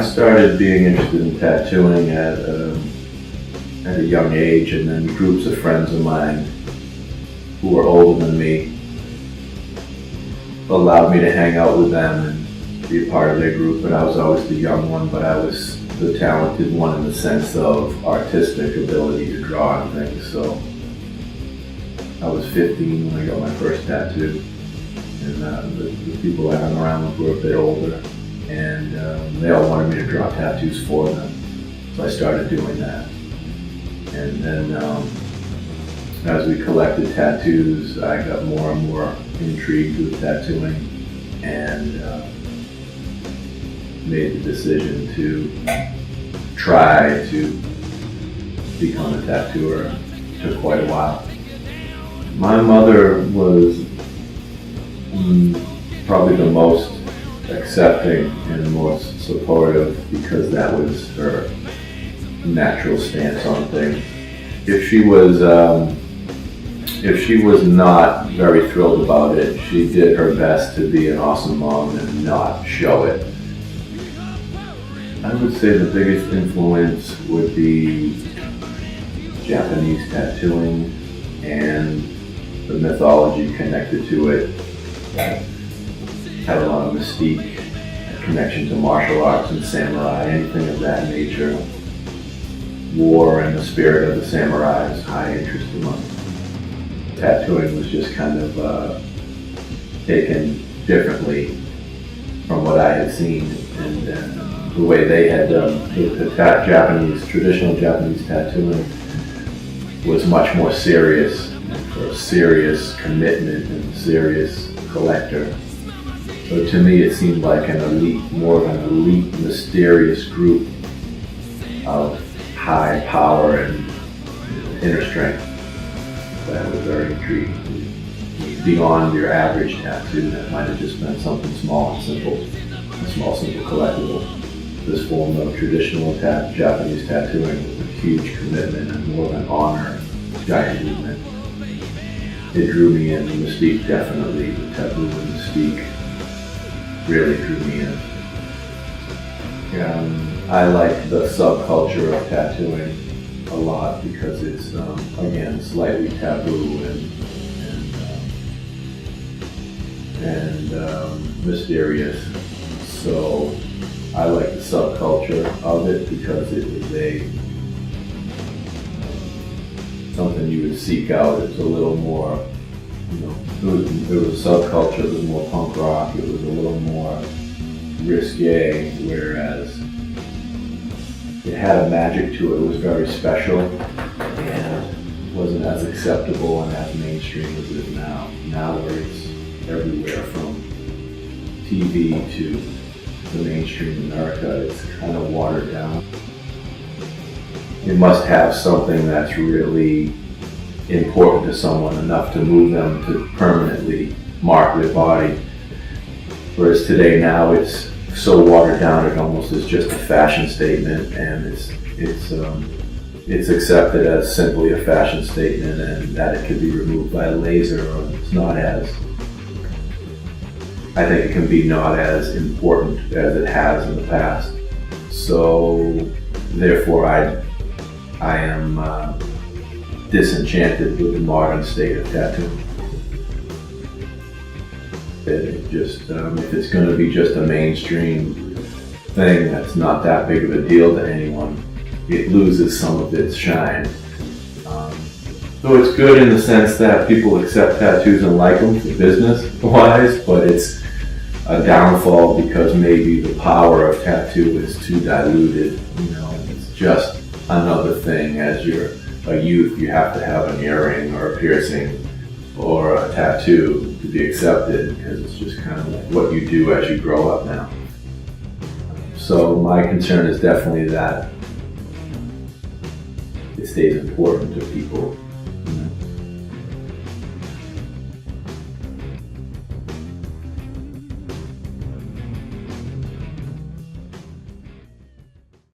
started being interested in tattooing at a young age, and then groups of friends of mine who were older than me allowed me to hang out with them and be a part of their group. But I was always the young one, but I was the talented one in the sense of artistic ability to draw and things. So I was 15 when I got my first tattoo, and the people I hung around with were a bit older, and they all wanted me to draw tattoos for them. So I started doing that. And then as we collected tattoos, I got more and more intrigued with tattooing, and made the decision to try to become a tattooer. It took quite a while. My mother was probably the most accepting and most supportive, because that was her natural stance on things. If she was not very thrilled about it, she did her best to be an awesome mom and not show it. I would say the biggest influence would be Japanese tattooing and the mythology connected to it. Had a lot of mystique, a connection to martial arts and samurai, anything of that nature. War and the spirit of the samurai is high interest in mine. Tattooing was just kind of taken differently from what I had seen, and the way they had done the traditional Japanese tattooing was much more serious, for a serious commitment and serious collector. So to me it seemed like more of an elite, mysterious group of high power and inner strength. That was very intriguing. Beyond your average tattoo that might have just been something small and simple, a small simple collectible. This form of traditional Japanese tattooing was a huge commitment and more of an honor, giant movement. It drew me in. The mystique, definitely, the taboo and mystique really drew me in. I like the subculture of tattooing a lot because it's, again, slightly taboo and mysterious. So I like the subculture of it because it was something you would seek out. It's a little more, it was a subculture that was more punk rock. It was a little more risque, whereas it had a magic to it. It was very special and wasn't as acceptable and as mainstream as it is now. Now where it's everywhere from TV to the mainstream America, it's kind of watered down. You must have something that's really important to someone, enough to move them to permanently mark their body. Whereas today, now it's so watered down, it almost is just a fashion statement, and it's accepted as simply a fashion statement, and that it can be removed by a laser, or it's not as, I think it can be not as important as it has in the past. So therefore I am disenchanted with the modern state of tattooing. It just, if it's going to be just a mainstream thing that's not that big of a deal to anyone, it loses some of its shine. So it's good in the sense that people accept tattoos and like them for business-wise, but it's a downfall because maybe the power of tattoo is too diluted. It's just another thing. As you're a youth, you have to have an earring or a piercing or a tattoo to be accepted, because it's just kind of like what you do as you grow up now. So my concern is definitely that it stays important to people.